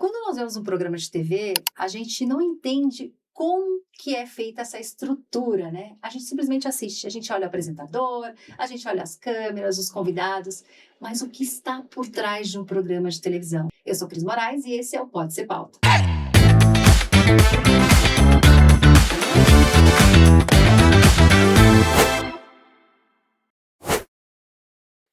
Quando nós vemos um programa de TV, a gente não entende como que é feita essa estrutura, né? A gente simplesmente assiste, a gente olha o apresentador, a gente olha as câmeras, os convidados, mas o que está por trás de um programa de televisão? Eu sou Cris Moraes e esse é o Pode Ser Pauta.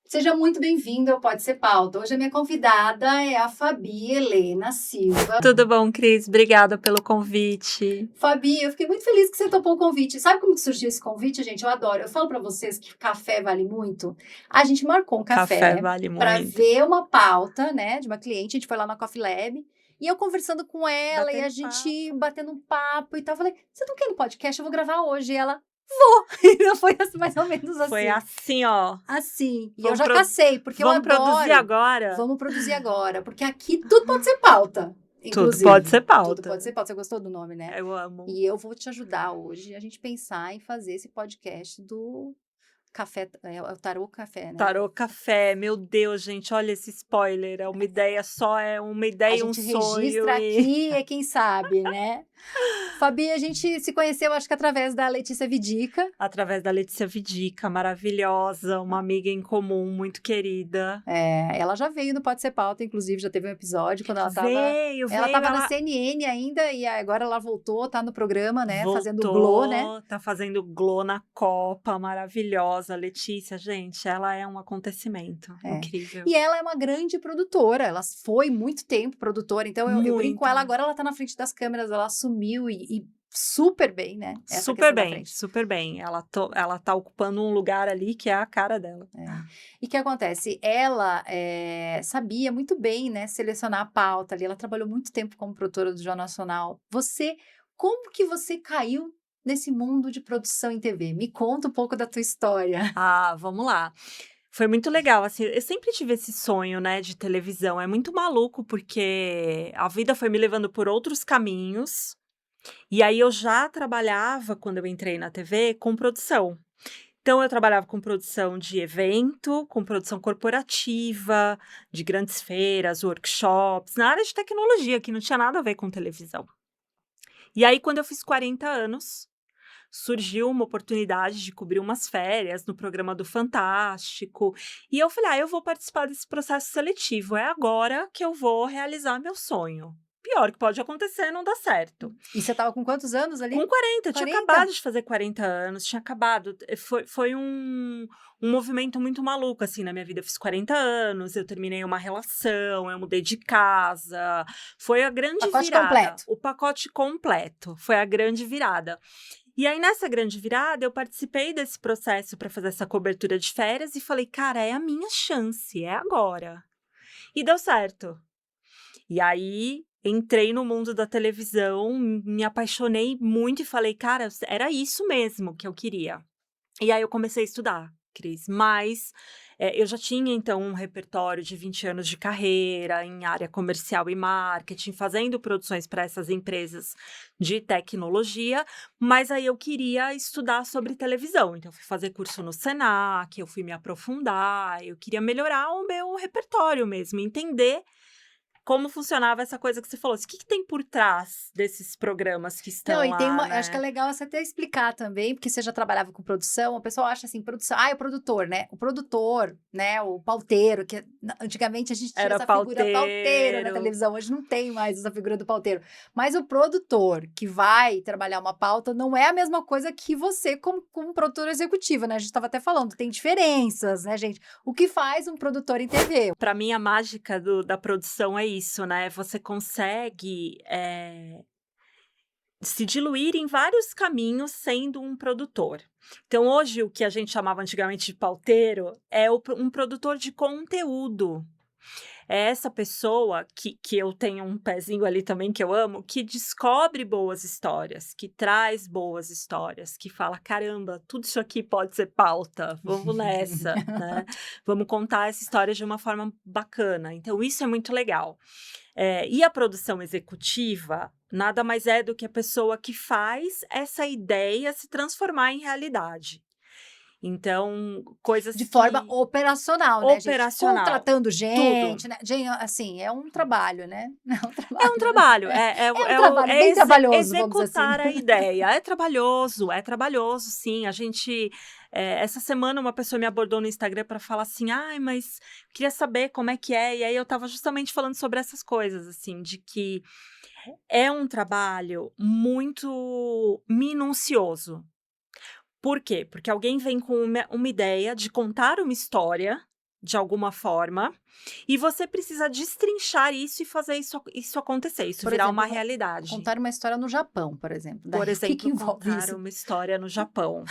Seja muito bem-vindo ao Pode Ser Pauta. Hoje a minha convidada é a Fabi Helena Silva. Tudo bom, Cris? Obrigada pelo convite. Fabi, eu fiquei muito feliz que você topou o convite. Sabe como que surgiu esse convite, gente? Eu adoro. Eu falo pra vocês que café vale muito. A gente marcou um café Vale pra muito. ver uma pauta, né, de uma cliente. A gente foi lá na Coffee Lab. E eu conversando com ela Batendo e a gente papo. batendo um papo e tal. Eu falei, você não quer ir no podcast? Eu vou gravar hoje. E ela, vou. E foi assim, mais ou menos assim. Foi assim, ó. Assim. E eu Vamos já cacei, porque eu Vamos adoro. produzir agora? Vamos produzir agora. Porque aqui tudo pode ser pauta. Tudo pode ser pauta. Tudo pode ser pauta. Você gostou do nome, né? Eu amo. E eu vou te ajudar hoje a gente pensar em fazer esse podcast do café, o Tarô Café, né? Tarô Café, meu Deus, gente, olha esse spoiler. É uma ideia só, é uma ideia e um sonho. A gente registra aqui, é quem sabe, né? Fabi, a gente se conheceu, acho que através da Letícia Vidica. Através da Letícia Vidica, maravilhosa, uma amiga em comum, muito querida. Ela já veio no Pode Ser Pauta, inclusive, já teve um episódio quando ela estava... Veio, Ela estava na CNN ainda e agora ela voltou, tá no programa, né? Voltou, fazendo Glow, né? Tá fazendo Glow na Copa, maravilhosa. Letícia, gente, ela é um acontecimento incrível. E ela é uma grande produtora, ela foi muito tempo produtora, então eu brinco com ela, agora ela tá na frente das câmeras, ela assumiu e super bem, né? Super bem. Ela tá ocupando um lugar ali que é a cara dela. E o que acontece? Ela sabia muito bem, né, selecionar a pauta ali, ela trabalhou muito tempo como produtora do Jornal Nacional. Como que você caiu nesse mundo de produção em TV? Me conta um pouco da tua história. Vamos lá. Foi muito legal, assim, eu sempre tive esse sonho, né, de televisão. É muito maluco, porque a vida foi me levando por outros caminhos. E aí eu já trabalhava, quando eu entrei na TV, com produção. Então eu trabalhava com produção de evento, com produção corporativa, de grandes feiras, workshops, na área de tecnologia, que não tinha nada a ver com televisão. E aí, quando eu fiz 40 anos, surgiu uma oportunidade de cobrir umas férias no programa do Fantástico. E eu falei, eu vou participar desse processo seletivo. É agora que eu vou realizar meu sonho. Pior que pode acontecer, não dá certo. E você tava com quantos anos ali? Com 40, eu tinha acabado de fazer 40 anos, tinha acabado. Foi um movimento muito maluco, assim, na minha vida. Eu fiz 40 anos, eu terminei uma relação, eu mudei de casa. Foi a grande virada. Completo. O pacote completo. Foi a grande virada. E aí, nessa grande virada, eu participei desse processo para fazer essa cobertura de férias e falei, cara, é a minha chance, é agora. E deu certo. E aí, entrei no mundo da televisão, me apaixonei muito e falei, cara, era isso mesmo que eu queria. E aí eu comecei a estudar, Cris, mas eu já tinha, então, um repertório de 20 anos de carreira em área comercial e marketing, fazendo produções para essas empresas de tecnologia, mas aí eu queria estudar sobre televisão, então eu fui fazer curso no Senac, eu fui me aprofundar, eu queria melhorar o meu repertório mesmo, entender como funcionava essa coisa que você falou. O que tem por trás desses programas que estão lá, né? Acho que é legal você até explicar também, porque você já trabalhava com produção, o pessoal acha assim, produção, é o produtor, né? O produtor, né? O pauteiro, que antigamente a gente tinha essa figura pauteiro na televisão, hoje não tem mais essa figura do pauteiro. Mas o produtor que vai trabalhar uma pauta não é a mesma coisa que você como produtor executivo, né? A gente estava até falando, tem diferenças, né, gente? O que faz um produtor em TV? Para mim, a mágica da produção é isso, né? Você consegue se diluir em vários caminhos sendo um produtor. Então, hoje, o que a gente chamava antigamente de pauteiro é um produtor de conteúdo. É essa pessoa que eu tenho um pezinho ali também que eu amo, que descobre boas histórias, que traz boas histórias, que fala, caramba, tudo isso aqui pode ser pauta, vamos nessa, né? Vamos contar essa história de uma forma bacana. Então, isso é muito legal. E a produção executiva nada mais é do que a pessoa que faz essa ideia se transformar em realidade. Então, coisas de forma que... operacional, né, gente? Operacional. Contratando gente, Tudo. né? Gente, assim, é um trabalho, né? É um É um trabalho, trabalho, né? É um trabalho bem trabalhoso, vamos dizer assim. executar a ideia. É trabalhoso, sim. A gente, essa semana uma pessoa me abordou no Instagram para falar assim, ai, mas queria saber como é que é. E aí eu estava justamente falando sobre essas coisas, assim, de que é um trabalho muito minucioso. Por quê? Porque alguém vem com uma ideia de contar uma história, de alguma forma, e você precisa destrinchar isso e fazer isso acontecer, isso Por virar uma exemplo, realidade. contar uma história no Japão, por exemplo. Por Daí, o que exemplo, envolve contar isso? uma história no Japão.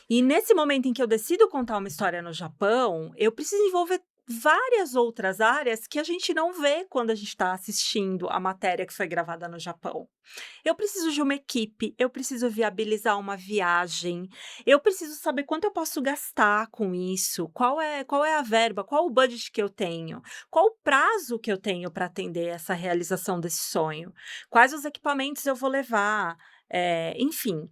E nesse momento em que eu decido contar uma história no Japão, eu preciso envolver várias outras áreas que a gente não vê quando a gente está assistindo a matéria que foi gravada no Japão. Eu preciso de uma equipe, eu preciso viabilizar uma viagem, eu preciso saber quanto eu posso gastar com isso, qual é a verba, qual o budget que eu tenho, qual o prazo que eu tenho para atender essa realização desse sonho, quais os equipamentos eu vou levar, enfim.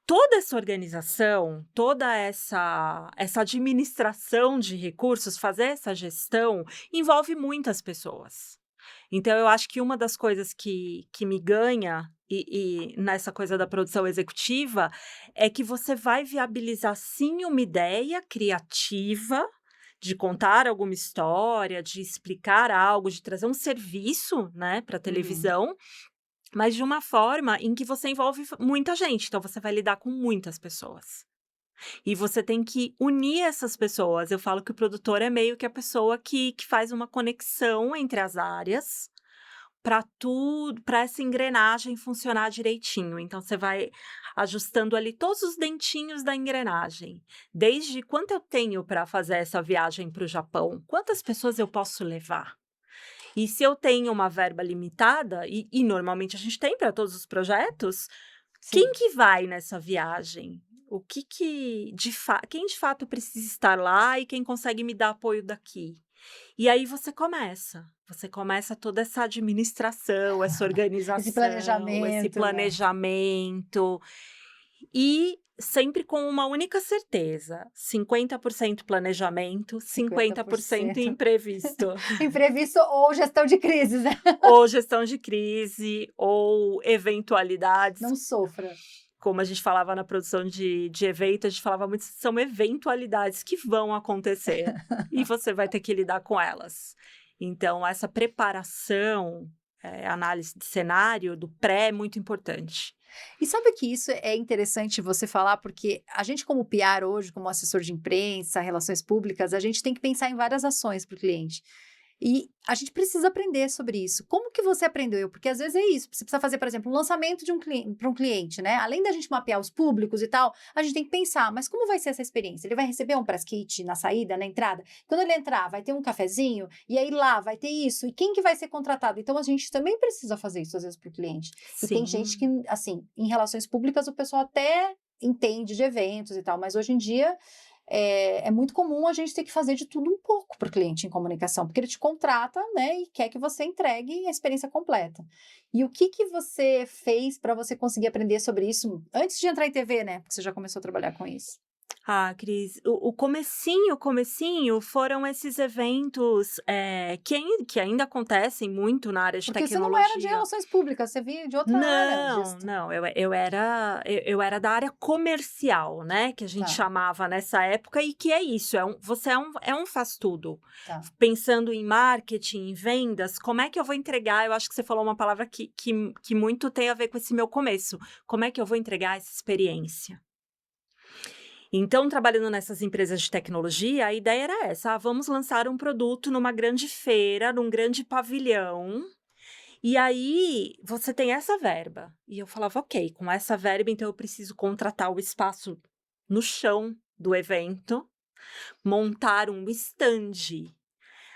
Toda essa organização, toda essa administração de recursos, fazer essa gestão, envolve muitas pessoas. Então, eu acho que uma das coisas que me ganha e nessa coisa da produção executiva é que você vai viabilizar, sim, uma ideia criativa de contar alguma história, de explicar algo, de trazer um serviço, né, para a Uhum. televisão, mas de uma forma em que você envolve muita gente. Então, você vai lidar com muitas pessoas. E você tem que unir essas pessoas. Eu falo que o produtor é meio que a pessoa que faz uma conexão entre as áreas para tudo, para essa engrenagem funcionar direitinho. Então você vai ajustando ali todos os dentinhos da engrenagem. Desde quanto eu tenho para fazer essa viagem para o Japão? Quantas pessoas eu posso levar? E se eu tenho uma verba limitada, e normalmente a gente tem para todos os projetos, quem Sim. que vai nessa viagem? O que quem de fato precisa estar lá e quem consegue me dar apoio daqui? E aí você começa toda essa administração, essa Esse organização, esse planejamento, né? planejamento, e sempre com uma única certeza: 50% planejamento, 50% 50%. imprevisto. Imprevisto ou gestão de crises, né? Ou gestão de crise, ou eventualidades. Não sofra. Como a gente falava na produção de evento, a gente falava muito, são eventualidades que vão acontecer e você vai ter que lidar com elas. Então, essa preparação, análise de cenário, do pré, é muito importante. E sabe que isso é interessante você falar, porque a gente, como PR hoje, como assessor de imprensa, relações públicas, a gente tem que pensar em várias ações para o cliente. E a gente precisa aprender sobre isso. Como que você aprendeu? Porque às vezes é isso. Você precisa fazer, por exemplo, um lançamento de um cliente para um cliente, né? Além da gente mapear os públicos e tal, a gente tem que pensar, mas como vai ser essa experiência? Ele vai receber um press kit na saída, na entrada? Quando ele entrar, vai ter um cafezinho, e aí lá vai ter isso, e quem que vai ser contratado? Então a gente também precisa fazer isso às vezes para o cliente. E tem gente que, Sim. assim, em relações públicas, o pessoal até entende de eventos e tal, mas hoje em dia é muito comum a gente ter que fazer de tudo um pouco para o cliente em comunicação, porque ele te contrata, né, e quer que você entregue a experiência completa. E o que você fez para você conseguir aprender sobre isso antes de entrar em TV, né? Porque você já começou a trabalhar com isso. Ah, Cris, o comecinho foram esses eventos, que ainda acontecem muito na área de Porque você não era de tecnologia. relações públicas, você vinha de outra área, Não, gestão. não, eu era da área comercial, né, que a gente Tá, chamava nessa época, e que é isso, você é um faz-tudo. tá. Pensando em marketing, em vendas, como é que eu vou entregar? Eu acho que você falou uma palavra que muito tem a ver com esse meu começo. Como é que eu vou entregar essa experiência? Então, trabalhando nessas empresas de tecnologia, a ideia era essa: vamos lançar um produto numa grande feira, num grande pavilhão, e aí você tem essa verba. E eu falava: ok, com essa verba, então eu preciso contratar o espaço no chão do evento, montar um stand,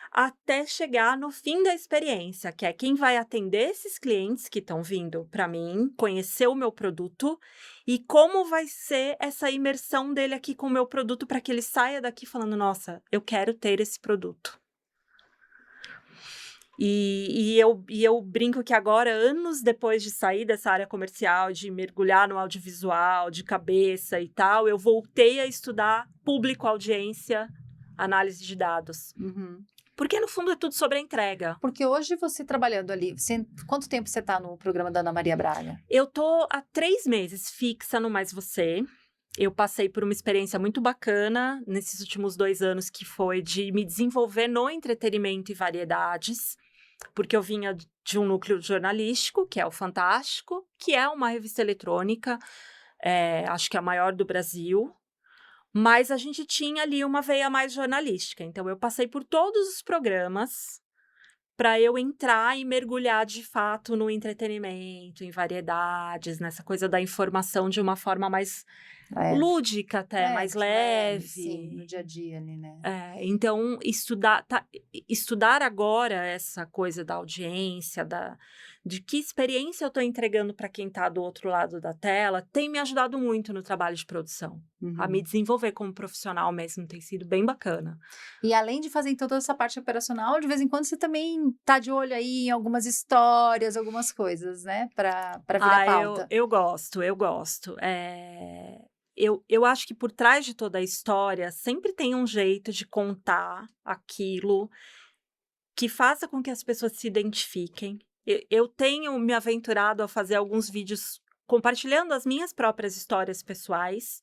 até chegar no fim da experiência, que é quem vai atender esses clientes que estão vindo para mim, conhecer o meu produto e como vai ser essa imersão dele aqui com o meu produto para que ele saia daqui falando: nossa, eu quero ter esse produto. E eu brinco que agora, anos depois de sair dessa área comercial, de mergulhar no audiovisual, de cabeça e tal, eu voltei a estudar público, audiência, análise de dados. Uhum. Porque, no fundo, é tudo sobre a entrega. Porque hoje você trabalhando ali, quanto tempo você está no programa da Ana Maria Braga? Eu tô há 3 meses fixa no Mais Você. Eu passei por uma experiência muito bacana nesses últimos 2 anos, que foi de me desenvolver no entretenimento e variedades, porque eu vinha de um núcleo jornalístico, que é o Fantástico, que é uma revista eletrônica, acho que é a maior do Brasil, mas a gente tinha ali uma veia mais jornalística. Então, eu passei por todos os programas para eu entrar e mergulhar de fato no entretenimento, em variedades, nessa coisa da informação de uma forma mais lúdica até, mais leve. Sim, no dia a dia ali, né? Então, estudar agora essa coisa da audiência, de que experiência eu estou entregando para quem está do outro lado da tela, tem me ajudado muito no trabalho de produção. A me desenvolver como profissional mesmo, tem sido bem bacana. E além de fazer toda essa parte operacional, de vez em quando você também tá de olho aí em algumas histórias, algumas coisas, né? Para virar pauta. Eu gosto. Eu acho que por trás de toda a história sempre tem um jeito de contar aquilo que faça com que as pessoas se identifiquem. Eu tenho me aventurado a fazer alguns vídeos compartilhando as minhas próprias histórias pessoais.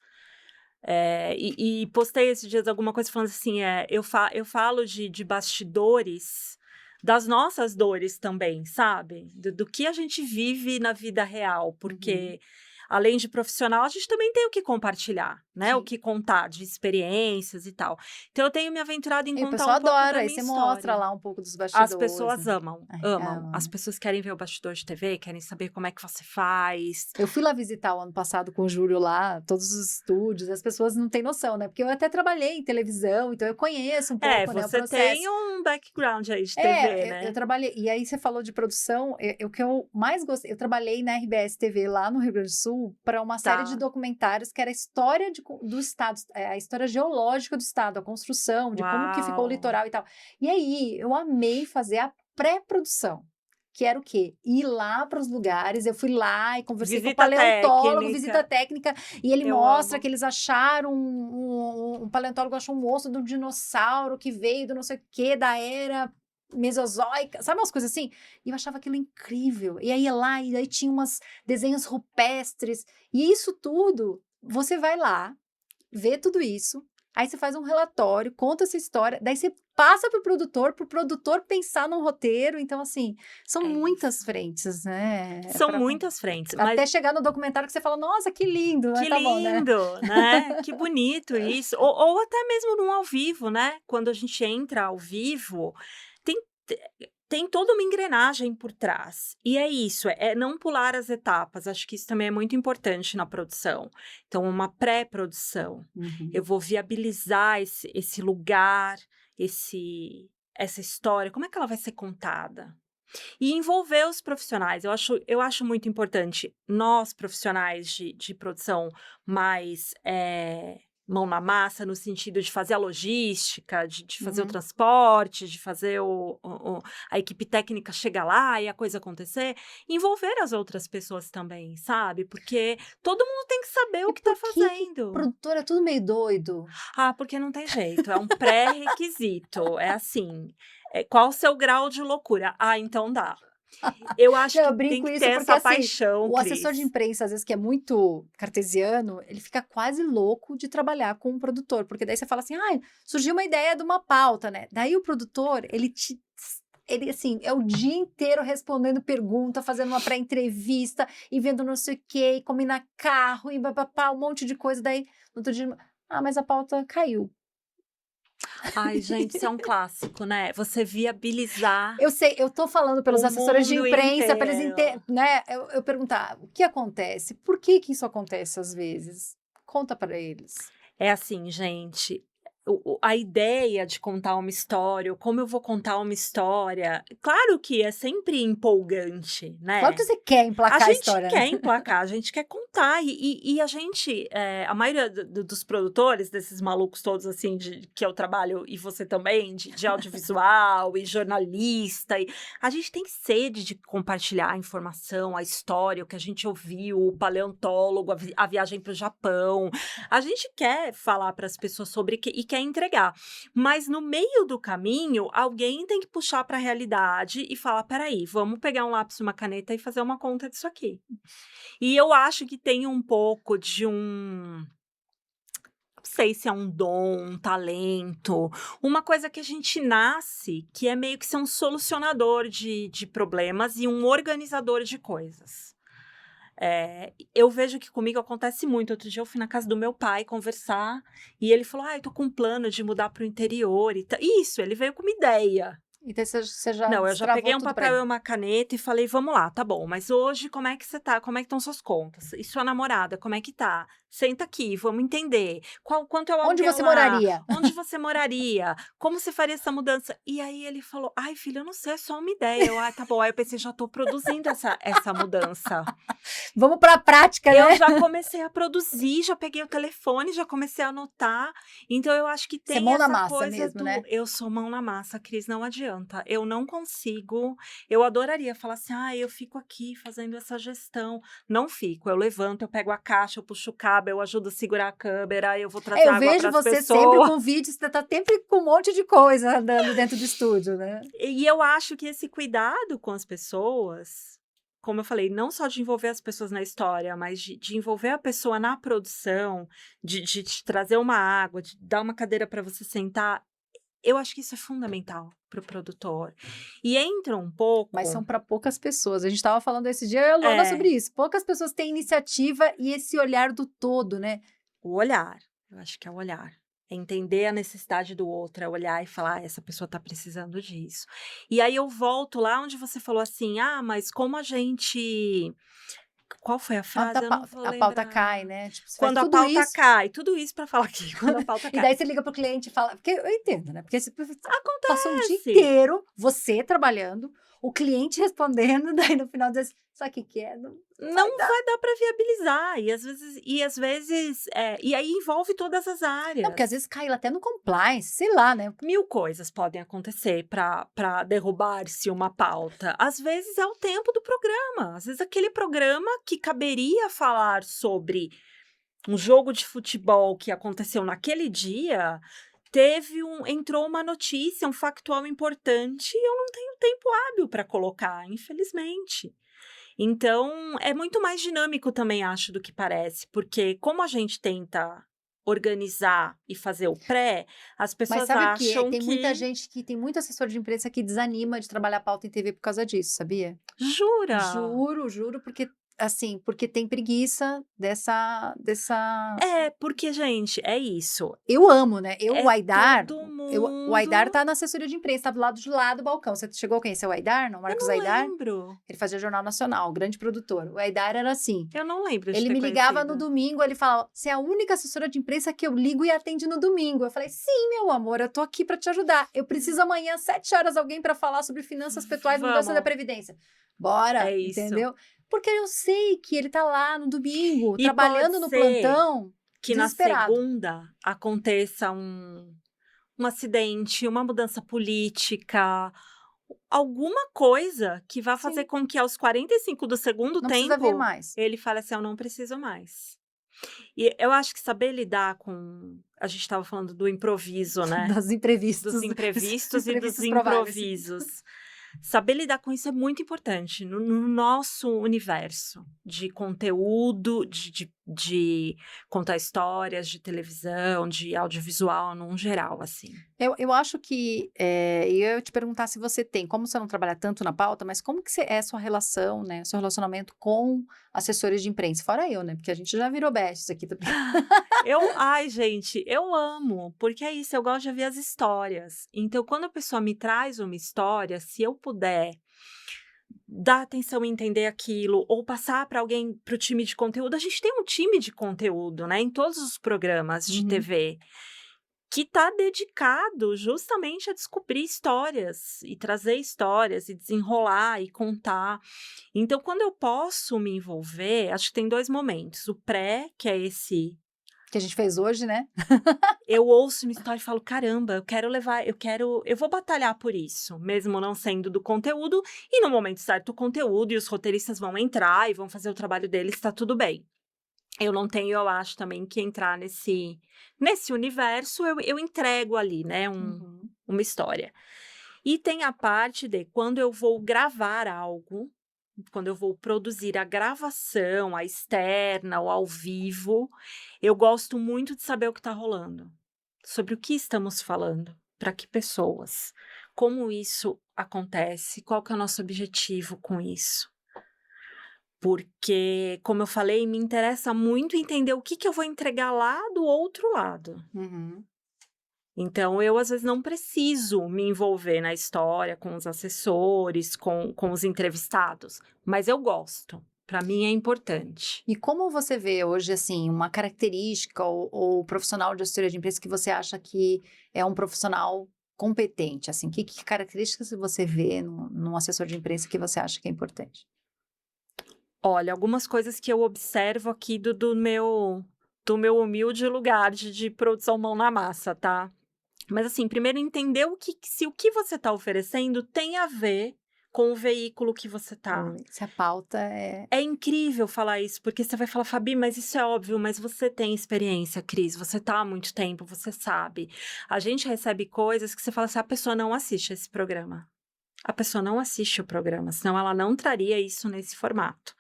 E postei esses dias alguma coisa falando assim, eu falo de bastidores das nossas dores também, sabe? Do que a gente vive na vida real, porque além de profissional, a gente também tem o que compartilhar, né? Sim. O que contar de experiências e tal. Então, eu tenho me aventurado em contar um pouco da minha história. O pessoal adora, aí você mostra lá um pouco dos bastidores. As pessoas amam. As pessoas querem ver o bastidor de TV, querem saber como é que você faz. Eu fui lá visitar o ano passado com o Júlio lá, todos os estúdios, as pessoas não têm noção, né? Porque eu até trabalhei em televisão, então eu conheço um pouco, né, o processo. Você tem um background aí de TV, né? Eu trabalhei, e aí você falou de produção, o que eu mais gostei, eu trabalhei na RBS TV lá no Rio Grande do Sul, para uma série de documentários que era a história do estado, a história geológica do estado, a construção, de como que ficou o litoral e tal. E aí, eu amei fazer a pré-produção, que era o quê? Ir lá para os lugares, eu fui lá e conversei com o paleontólogo, visita técnica, e ele mostra que eles acharam, um paleontólogo achou um osso de um dinossauro que veio do não sei o quê, da era mesozoica, sabe umas coisas assim? E eu achava aquilo incrível. E aí ia lá, e aí tinha umas desenhos rupestres. E isso tudo, você vai lá, vê tudo isso, aí você faz um relatório, conta essa história, daí você passa pro produtor pensar num roteiro. Então, assim, são muitas frentes, né? São muitas frentes. Até chegar no documentário que você fala, nossa, que lindo. Que lindo, né? Que bonito isso. Ou até mesmo num ao vivo, né? Quando a gente entra ao vivo, tem toda uma engrenagem por trás. E é isso, é não pular as etapas. Acho que isso também é muito importante na produção. Então, uma pré-produção. Eu vou viabilizar esse lugar, essa história. Como é que ela vai ser contada? E envolver os profissionais. Eu acho muito importante nós, profissionais de produção, mais mão na massa, no sentido de fazer a logística, de fazer o transporte, de fazer a equipe técnica chegar lá e a coisa acontecer, envolver as outras pessoas também, sabe? Porque todo mundo tem que saber o que tá fazendo. Produtor é tudo meio doido. Porque não tem jeito, é um pré-requisito, é assim, qual o seu grau de loucura? Então dá. Eu acho que tem que ter essa paixão, o assessor de imprensa, às vezes, que é muito cartesiano, ele fica quase louco de trabalhar com um produtor, porque daí você fala assim, surgiu uma ideia de uma pauta, né? Daí o produtor, ele assim, é o dia inteiro respondendo pergunta, fazendo uma pré-entrevista e vendo não sei o quê, e combinar carro e papapá, um monte de coisa. Daí, no outro dia, mas a pauta caiu. Ai, gente, isso é um clássico, né? Você viabilizar. Eu sei, eu tô falando pelos assessores de imprensa, para eles né? Eu perguntar, o que acontece? Por que isso acontece às vezes? Conta para eles. É assim, gente, a ideia de contar uma história, como eu vou contar uma história, claro que é sempre empolgante, né? Claro que você quer emplacar a história. A gente quer emplacar, a gente quer contar tá. E a gente, a maioria dos produtores, desses malucos todos, assim, que eu trabalho, e você também, de audiovisual e jornalista, a gente tem sede de compartilhar a informação, a história, o que a gente ouviu, o paleontólogo, a viagem para o Japão. A gente quer falar para as pessoas sobre e quer entregar. Mas no meio do caminho, alguém tem que puxar para a realidade e falar: peraí, vamos pegar um lápis e uma caneta e fazer uma conta disso aqui. E eu acho que tem um pouco de não sei se é um dom, um talento, uma coisa que a gente nasce, que é meio que ser um solucionador de problemas e um organizador de coisas. Eu vejo que comigo acontece muito. Outro dia eu fui na casa do meu pai conversar e ele falou: eu tô com um plano de mudar para o interior e isso, ele veio com uma ideia. Então você já Não, eu já peguei um tudo pra papel ele. e uma caneta e falei: vamos lá, tá bom, mas hoje como é que você tá? Como é que estão suas contas? E sua namorada, como é que tá? Senta aqui, vamos entender. Quanto é o Onde aluguel você lá? moraria? Onde você moraria? Como você faria essa mudança? E aí ele falou: ai, filha, eu não sei, é só uma ideia. Tá bom. Aí eu pensei: já tô produzindo essa mudança. Vamos pra prática, né? Eu já comecei a produzir, já peguei o telefone, já comecei a anotar. Então eu acho que Você é tem mão na essa massa coisa mesmo, né? eu sou mão na massa, Cris, não adianta. Eu não consigo. Eu adoraria falar assim: eu fico aqui fazendo essa gestão. Não fico. Eu levanto, eu pego a caixa, eu puxo o cabo, eu ajudo a segurar a câmera, eu vou trazer Eu água vejo para as você pessoas. sempre com vídeos, você tá sempre com um monte de coisa andando dentro do estúdio, né? E eu acho que esse cuidado com as pessoas, como eu falei, não só de envolver as pessoas na história, mas de envolver a pessoa na produção, de te trazer uma água, de dar uma cadeira para você sentar, eu acho que isso é fundamental para o produtor. E entra um Mas pouco. são para poucas pessoas. A gente estava falando esse dia, eu e a Luana, sobre isso. Poucas pessoas têm iniciativa e esse olhar do todo, né? O olhar, eu acho que é o olhar. É entender a necessidade do outro, é olhar e falar: essa pessoa está precisando disso. E aí eu volto lá onde você falou assim: mas como a gente. Qual foi a frase? Eu não vou A pauta cai, lembrar. né? Tipo, você faz Quando a tudo pauta isso. cai, tudo isso para falar aqui, quando a pauta E cai. daí você liga pro cliente e fala. Porque eu entendo, né? Porque você passou um dia Acontece. inteiro, você trabalhando, o cliente respondendo, daí no final diz: sabe o que é? Não vai dar para viabilizar. E às vezes, e aí envolve todas as Não, porque às áreas. vezes cai até no compliance, sei lá, né? 1000 coisas podem acontecer para derrubar-se uma pauta. Às vezes é o tempo do programa. Às vezes aquele programa que caberia falar sobre um jogo de futebol que aconteceu naquele dia, entrou uma notícia, um factual importante, e eu não tenho tempo hábil para colocar, infelizmente. Então, é muito mais dinâmico também, acho, do que parece, porque como a gente tenta organizar e fazer o pré, as Mas pessoas sabe o que é? acham Tem muita que. gente tem muito assessor de imprensa que desanima de trabalhar pauta em TV por causa disso, sabia? Jura? Juro, porque assim, porque tem preguiça dessa. Porque, gente, é isso. Eu amo, né? O É Aidar, todo o Aidar mundo. tá na assessoria de imprensa, tá do lado de lá do balcão. Você chegou a conhecer o Aidar, não? Eu Marcos não Aidar? lembro. Ele fazia Jornal Nacional, grande produtor. O Aidar era assim. Eu não lembro de Ele ter me ligava no conhecido. domingo, ele falava: "Você é a única assessora de imprensa que eu ligo e atende no domingo". Eu falei: "Sim, meu amor, eu tô aqui para te ajudar. Eu preciso amanhã, 7 horas, alguém para falar sobre finanças pessoais e mudança da Vamos, Previdência". Bora, é isso. entendeu? Porque eu sei que ele tá lá no domingo, E pode trabalhando no ser plantão, que na desesperado. segunda aconteça um acidente, uma mudança política, alguma coisa que vá fazer Sim, com que aos 45 do segundo não precisa vir tempo, mais. ele fale assim: "Eu não preciso mais". E eu acho que saber lidar com a gente estava falando do improviso, né, Das dos imprevistos, imprevistos e dos imprevistos prováveis. improvisos. Saber lidar com isso é muito importante no nosso universo de conteúdo, de contar histórias, de televisão, de audiovisual num geral, assim. Eu acho que, e eu ia te perguntar se você tem, como você não trabalha tanto na pauta, mas como que é a sua relação, né, seu relacionamento com assessores de imprensa? Fora eu, né, porque a gente já virou besties aqui também. Ai, gente, eu amo, porque é isso, eu gosto de ouvir as histórias. Então, quando a pessoa me traz uma história, se eu puder dar atenção e entender aquilo, ou passar para alguém, para o time de conteúdo, a gente tem um time de conteúdo, né, em todos os programas de Uhum. TV, que está dedicado justamente a descobrir histórias e trazer histórias e desenrolar e contar. Então, quando eu posso me envolver, acho que tem 2 momentos. O pré, que é esse Que a gente fez hoje, né? eu ouço uma história e falo: "Caramba, eu vou batalhar por isso", mesmo não sendo do conteúdo, e no momento certo o conteúdo e os roteiristas vão entrar e vão fazer o trabalho deles, tá tudo bem. Eu não tenho, eu acho também, que entrar nesse universo, eu entrego ali, né, Uhum. uma história. E tem a parte de quando eu vou gravar algo, quando eu vou produzir a gravação, a externa, o ao vivo, eu gosto muito de saber o que está rolando, sobre o que estamos falando, para que pessoas, como isso acontece, qual que é o nosso objetivo com isso. Porque, como eu falei, me interessa muito entender o que que eu vou entregar lá do outro lado. Uhum. Então, eu às vezes não preciso me envolver na história com os assessores, com os entrevistados, mas eu gosto. Para mim é importante. E como você vê hoje, assim, uma característica ou profissional de assessoria de imprensa que você acha que é um profissional competente, assim? Que características você vê num assessor de imprensa que você acha que é importante? Olha, algumas coisas que eu observo aqui do meu humilde lugar de produção mão na massa, tá? Mas assim, primeiro entender se o que você está oferecendo tem a ver com o veículo que você tá. Se a pauta é É incrível falar isso, porque você vai falar: "Fabi, mas isso é óbvio", mas você tem experiência, Cris, você tá há muito tempo, você sabe. A gente recebe coisas que você fala assim: "A pessoa não assiste esse programa". A pessoa não assiste o programa, senão ela não traria isso nesse formato.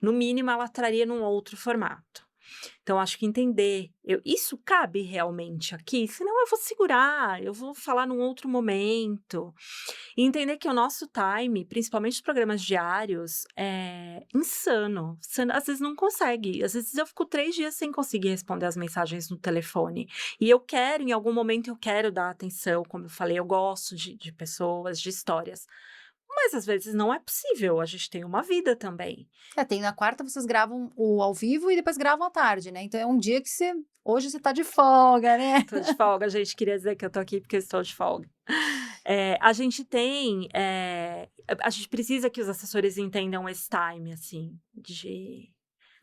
No mínimo, ela traria num outro formato. Então, acho que entender, isso cabe realmente aqui? Senão eu vou segurar, eu vou falar num outro momento. E entender que o nosso time, principalmente os programas diários, é insano. Você às vezes não consegue. Às vezes eu fico 3 dias sem conseguir responder as mensagens no telefone. E eu quero, em algum momento, eu quero dar atenção, como eu falei, eu gosto de pessoas, de histórias. Mas às vezes não é possível, a gente tem uma vida também. tem na quarta vocês gravam o ao vivo e depois gravam à tarde, né, então é um dia que hoje você tá de folga, né. Tô de folga, gente, queria dizer que eu tô aqui porque eu estou de folga. A gente tem, a gente precisa que os assessores entendam esse time, assim,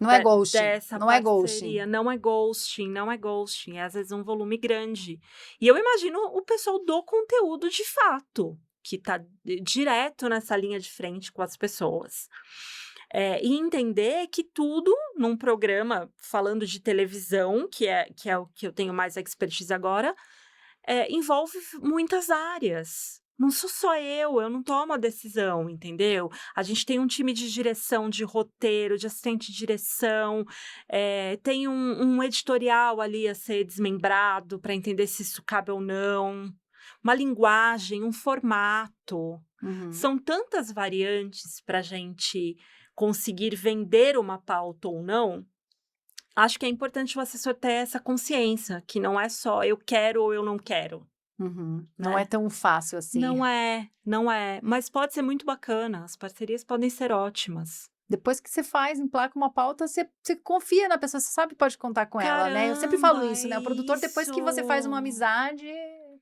Não é ghosting, dessa não é ghosting. parceria. Não é ghosting, não é ghosting, é às vezes um volume grande. E eu imagino o pessoal do conteúdo de fato, que tá direto nessa linha de frente com as pessoas. E entender que tudo num programa falando de televisão, que é o que eu tenho mais expertise agora, envolve muitas áreas. Não sou só eu não tomo a decisão, entendeu? A gente tem um time de direção, de roteiro, de assistente de direção, tem um editorial ali a ser desmembrado para entender se isso cabe ou não, uma linguagem, um formato. Uhum. São tantas variantes para a gente conseguir vender uma pauta ou não. Acho que é importante o assessor ter essa consciência, que não é só eu quero ou eu não quero, Uhum. Não é né. tão fácil assim. Não é, mas pode ser muito bacana, as parcerias podem ser ótimas. Depois que você faz, emplaca uma pauta, você confia na pessoa, você sabe que pode contar com ela, né. Eu sempre falo Caramba, é isso, né, o produtor depois que você faz uma isso. amizade, é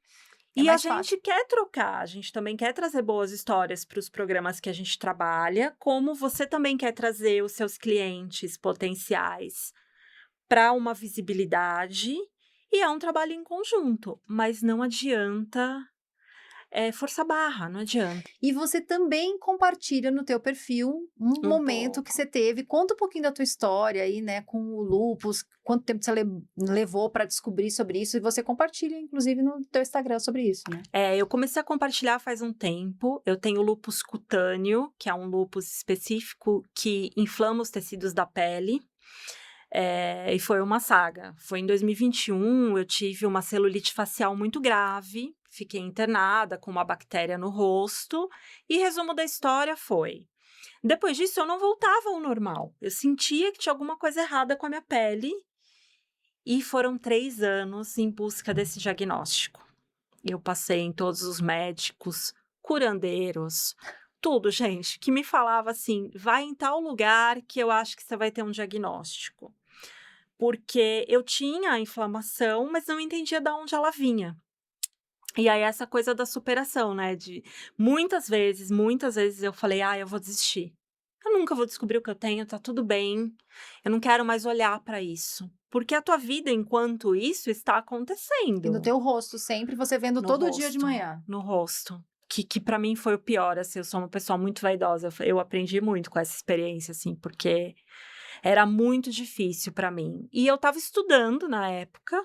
E a mais fácil. gente quer trocar, a gente também quer trazer boas histórias para os programas que a gente trabalha, como você também quer trazer os seus clientes potenciais para uma visibilidade, e é um trabalho em conjunto, mas não adianta, forçar a barra, não adianta. E você também compartilha no teu perfil um Um momento que pouco. você teve. Conta um pouquinho da tua história aí, né, com o lúpus, quanto tempo você levou para descobrir sobre isso, e você compartilha inclusive no teu Instagram sobre isso, né? Eu comecei a compartilhar faz um tempo. Eu tenho lúpus cutâneo, que é um lúpus específico que inflama os tecidos da pele. E foi uma saga. Foi em 2021, eu tive uma celulite facial muito grave, fiquei internada com uma bactéria no rosto, e resumo da história foi: depois disso eu não voltava ao normal, eu sentia que tinha alguma coisa errada com a minha pele, e foram 3 anos em busca desse diagnóstico. Eu passei em todos os médicos, curandeiros, tudo, gente, que me falava assim: "Vai em tal lugar que eu acho que você vai ter um diagnóstico". porque eu tinha a inflamação, mas não entendia de onde ela vinha. E aí essa coisa da superação, né, de muitas vezes eu falei: eu vou desistir. Eu nunca vou descobrir o que eu tenho, tá tudo bem. Eu não quero mais olhar pra isso. Porque a tua vida enquanto isso está E no acontecendo. teu rosto sempre, você vendo No todo dia de rosto, manhã. no rosto. Que para mim foi o pior, assim, eu sou uma pessoa muito vaidosa, eu aprendi muito com essa experiência, assim, porque era muito difícil pra mim. E eu estava estudando na época,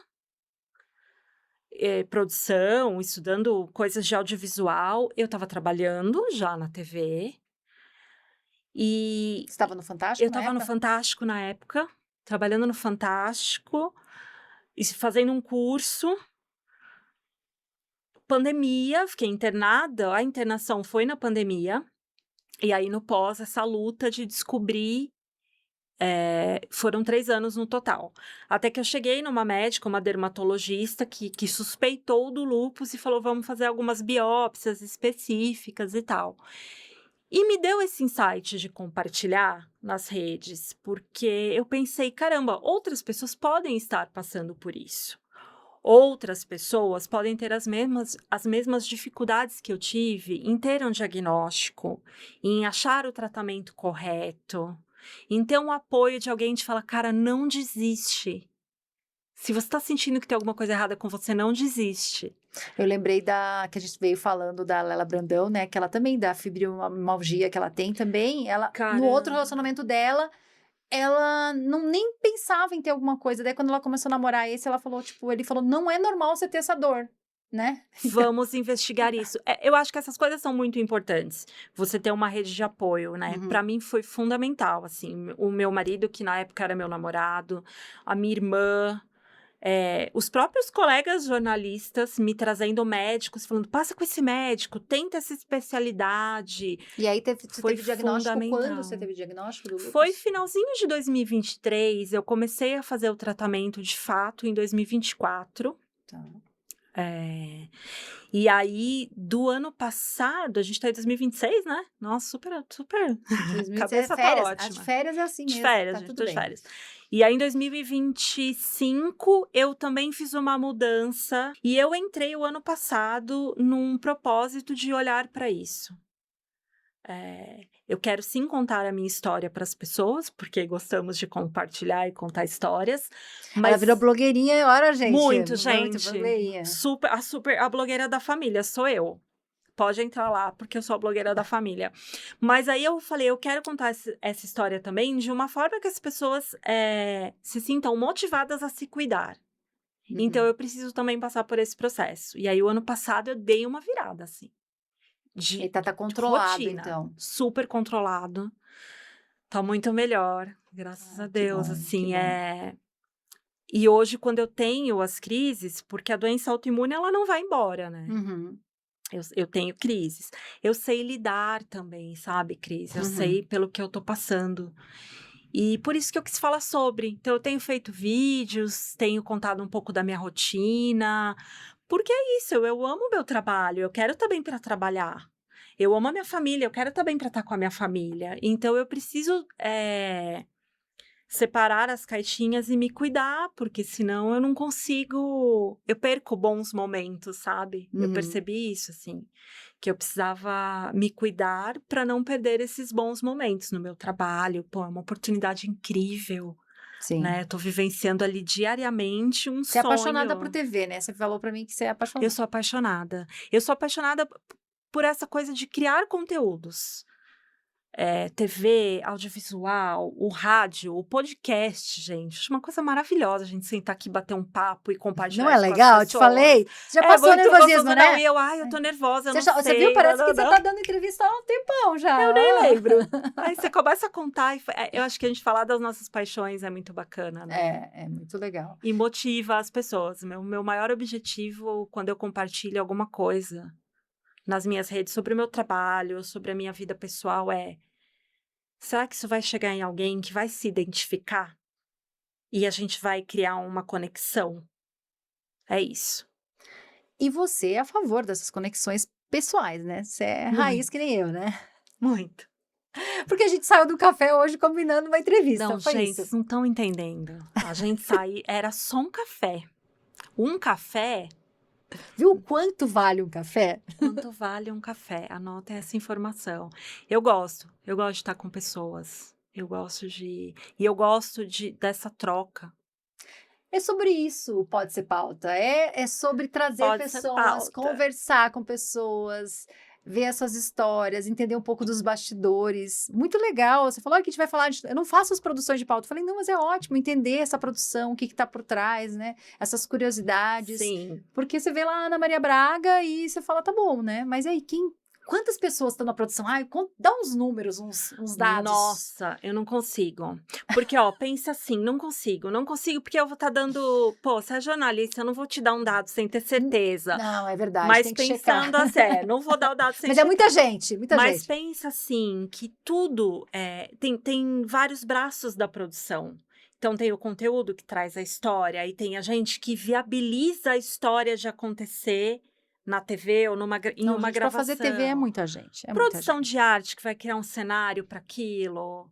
produção, estudando coisas de audiovisual, eu estava trabalhando já na TV, e Você estava no eu Fantástico na estava no época? Fantástico na época, trabalhando no Fantástico, e fazendo um curso. Pandemia, fiquei internada, a internação foi na pandemia, e aí no pós essa luta de descobrir, foram 3 anos no total. Até que eu cheguei numa médica, uma dermatologista que suspeitou do lúpus e falou: "Vamos fazer algumas biópsias específicas e tal". E me deu esse insight de compartilhar nas redes, porque eu pensei: "Caramba, outras pessoas podem estar passando por isso". Outras pessoas podem ter as mesmas dificuldades que eu tive em ter um diagnóstico, em achar o tratamento correto, em ter um apoio de alguém de falar: "Cara, não desiste. Se você tá sentindo que tem alguma coisa errada com você, não desiste". Eu lembrei que a gente veio falando da Lela Brandão, né, que ela também, da fibromialgia que ela tem também, ela, no outro Caramba. relacionamento dela, ela não nem pensava em ter alguma coisa, daí quando ela começou a namorar esse, ela falou, tipo, ele falou: "Não é normal você ter essa dor", né. Vamos investigar isso. Eu acho que essas coisas são muito importantes. Você ter uma rede de apoio, né? Uhum. Pra mim foi fundamental, assim. O meu marido, que na época era meu namorado, a minha irmã, os próprios colegas jornalistas me trazendo médicos, falando: "Passa com esse médico, tenta essa especialidade". E aí você Foi teve diagnóstico, quando você fundamental. teve diagnóstico do Foi lúpus? finalzinho de 2023, eu comecei a fazer o tratamento de fato em 2024. Tá. Eh, e aí, do ano passado, a gente tá em 2026, né? Nossa, super, super. 2016 Cabeça tá férias, as de ótima. férias é assim De mesmo, férias, tá gente, tudo tô de bem. férias. E aí, em 2025, eu também fiz uma mudança e eu entrei o ano passado num propósito de olhar para isso. Eu quero sim contar a minha história para as pessoas, porque gostamos de compartilhar e contar histórias, Ela virou mas blogueirinha, olha, gente, muito, muito gente. blogueirinha. A blogueira da família sou eu. Pode entrar lá, porque eu sou a blogueira da família. Mas aí eu falei, eu quero contar essa história também de uma forma que as pessoas se sintam motivadas a se cuidar. Então Uhum. eu preciso também passar por esse processo. E aí o ano passado eu dei uma virada, assim, Ele de tá controlado, rotina, então. super controlado. Tá muito melhor, graças a Que Deus, bom, que assim, bom. E hoje, quando eu tenho as crises, porque a doença autoimune, ela não vai embora, né? Uhum, Eu tenho crises. Eu sei lidar também, sabe, crise. Eu sei uhum. pelo que eu tô passando. E por isso que eu quis falar sobre. Então, eu tenho feito vídeos, tenho contado um pouco da minha rotina. Porque é isso, eu amo o meu trabalho, eu quero estar bem para trabalhar. Eu amo a minha família, eu quero estar bem para estar com a minha família. Então, eu preciso separar as caixinhas e me cuidar, porque senão eu não consigo, eu perco bons momentos, sabe? Eu Uhum. percebi isso, assim, que eu precisava me cuidar para não perder esses bons momentos no meu trabalho. Pô, é uma oportunidade incrível, Sim. né? Eu tô vivenciando ali diariamente um Você é apaixonada por sonho. TV, né? Você falou pra mim que você é Eu apaixonada. sou apaixonada. Eu sou apaixonada por essa coisa de criar conteúdos. TV, audiovisual, o rádio, o podcast, gente. Acho uma coisa maravilhosa a gente sentar aqui, bater um papo e Não compartilhar é isso com as legal? Eu te pessoas. falei? Você já É passou o muito nervosismo, gostoso, não. né? E eu tô nervosa, eu não Você viu? sei. Parece que você Nananã. tá dando entrevista há um tempão Eu já. nem Ó. lembro. Aí você começa a contar eu acho que a gente falar das nossas paixões é muito bacana, né? É muito legal. E motiva as pessoas. Meu maior objetivo quando eu compartilho alguma coisa nas minhas redes sobre o meu trabalho, sobre a minha vida pessoal será que isso vai chegar em alguém que vai se identificar? E a gente vai criar uma conexão? É isso. E você é a favor dessas conexões pessoais, né? Você é raiz que Muito, nem eu, né? muito. Porque a gente saiu do café hoje combinando uma entrevista. Não, foi gente, isso. vocês não estão entendendo. A gente saiu, era só um café. Um café... Viu quanto vale um café? Quanto vale um café? Anotem essa informação. Eu gosto de estar com pessoas. E eu gosto dessa troca. É sobre isso, pode ser pauta. É sobre trazer Pode ser pessoas, pauta. conversar com pessoas, ver as suas histórias, entender um pouco dos bastidores. Muito legal. Você falou que a gente vai falar eu não faço as produções de pauta. Eu falei, não, mas é ótimo entender essa produção, o que está por trás, né? Essas curiosidades. Sim. Porque você vê lá a Ana Maria Braga e você fala, tá bom, né? Mas aí, quantas pessoas estão na produção? Ai, dá uns números, uns dados. Nossa, eu não consigo. Porque, pensa assim, não consigo porque eu vou estar dando... Pô, você é jornalista, eu não vou te dar um dado sem ter certeza. Não, é verdade, mas tem que pensando checar. assim, não vou dar o dado sem Mas checar. é muita gente, Mas pensa assim, que tudo tem vários braços da produção. Então, tem o conteúdo que traz a história, aí tem a gente que viabiliza a história de acontecer na TV ou em uma gravação. Para fazer TV é muita gente. Produção de arte que vai criar um cenário para aquilo.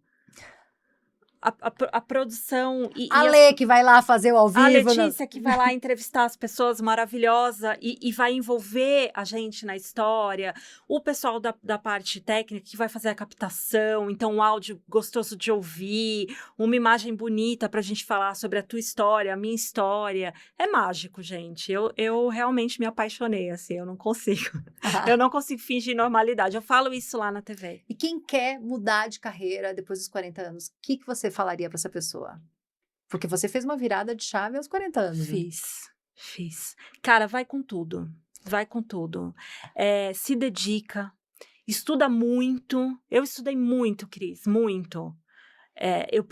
A produção... A Lê que vai lá fazer o ao vivo. A Letícia que vai lá entrevistar as pessoas, maravilhosa, e vai envolver a gente na história. O pessoal da parte técnica que vai fazer a captação, então um áudio gostoso de ouvir, uma imagem bonita pra gente falar sobre a tua história, a minha história. É mágico, gente. Eu realmente me apaixonei, assim, eu não consigo. Eu não consigo fingir normalidade. Eu falo isso lá na TV. E quem quer mudar de carreira depois dos 40 anos, o que você falaria para essa pessoa? Porque você fez uma virada de chave aos 40 anos. Fiz. Cara, vai com tudo. Se dedica, estuda muito. Eu estudei muito, Cris, muito. Eu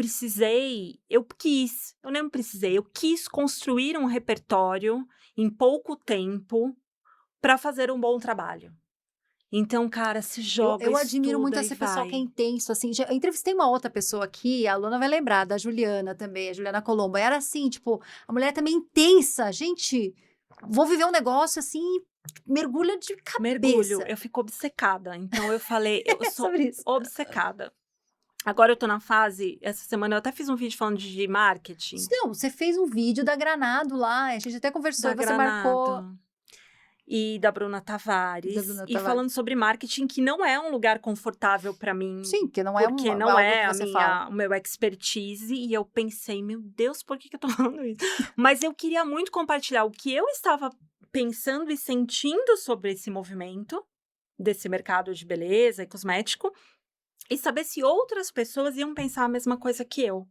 quis construir um repertório em pouco tempo para fazer um bom trabalho. Então, cara, se joga, eu admiro muito esse pessoal que é intenso, assim. Eu entrevistei uma outra pessoa aqui, a Luna vai lembrar, da Juliana também, a Juliana Colombo. Era assim, tipo, a mulher também intensa. Gente, vou viver um negócio assim, mergulha de cabeça. Mergulho, eu fico obcecada. Então, eu falei, eu sou obcecada. Agora eu tô na fase, essa semana eu até fiz um vídeo falando de marketing. Não, você fez um vídeo da Granado lá, a gente até conversou e você marcou... E da Bruna Tavares. E falando sobre marketing, que não é um lugar confortável para mim. Sim, que não porque não é o meu expertise. E eu pensei, meu Deus, por que eu tô falando isso? Mas eu queria muito compartilhar o que eu estava pensando e sentindo sobre esse movimento, desse mercado de beleza e cosmético, e saber se outras pessoas iam pensar a mesma coisa que eu.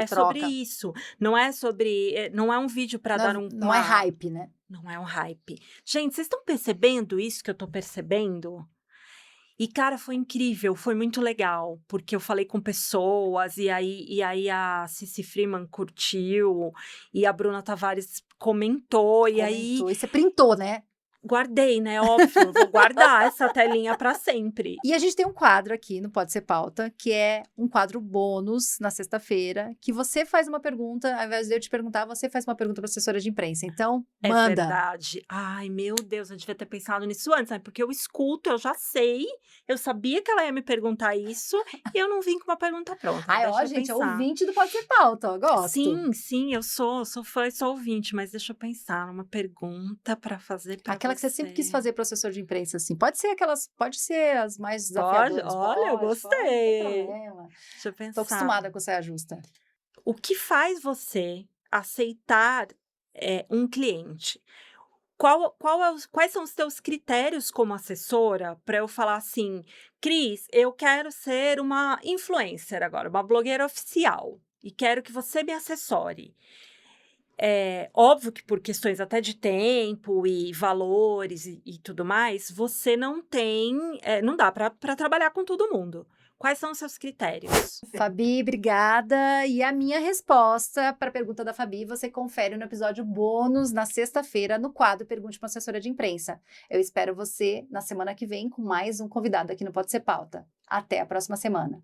Sobre isso. Não é um vídeo para dar um... Não é hype, né? Não é um hype. Gente, vocês estão percebendo isso que eu tô percebendo? E, cara, foi incrível, foi muito legal. Porque eu falei com pessoas, e aí a Cici Freeman curtiu, e a Bruna Tavares comentou. E aí... E você printou, né? Guardei, né? Óbvio, vou guardar essa telinha para sempre. E a gente tem um quadro aqui no Pode Ser Pauta, que é um quadro bônus na sexta-feira, que você faz uma pergunta, ao invés de eu te perguntar, você faz uma pergunta para assessora de imprensa. Então, manda. É verdade. Ai, meu Deus, eu devia ter pensado nisso antes, né? Porque eu escuto, eu já sei, eu sabia que ela ia me perguntar isso, e eu não vim com uma pergunta pronta. Ai, ó, gente, é ouvinte do Pode Ser Pauta, ó, gosto. Sim, eu sou fã e sou ouvinte, mas deixa eu pensar numa pergunta para fazer pra Aquela que você sempre quis fazer para o assessor de imprensa, assim. Pode ser as mais desafiadoras. Olha, eu gostei. Não tem problema. Deixa eu pensar. Tô acostumada com saia justa. O que faz você aceitar um cliente? Quais são os teus critérios como assessora para eu falar assim, Cris, eu quero ser uma influencer agora, uma blogueira oficial, e quero que você me assessore. Óbvio que por questões até de tempo e valores e tudo mais, você não dá para trabalhar com todo mundo. Quais são os seus critérios? Fabi, obrigada. E a minha resposta para a pergunta da Fabi, você confere no episódio bônus na sexta-feira, no quadro Pergunte para uma Assessora de Imprensa. Eu espero você na semana que vem com mais um convidado aqui no Pode Ser Pauta. Até a próxima semana.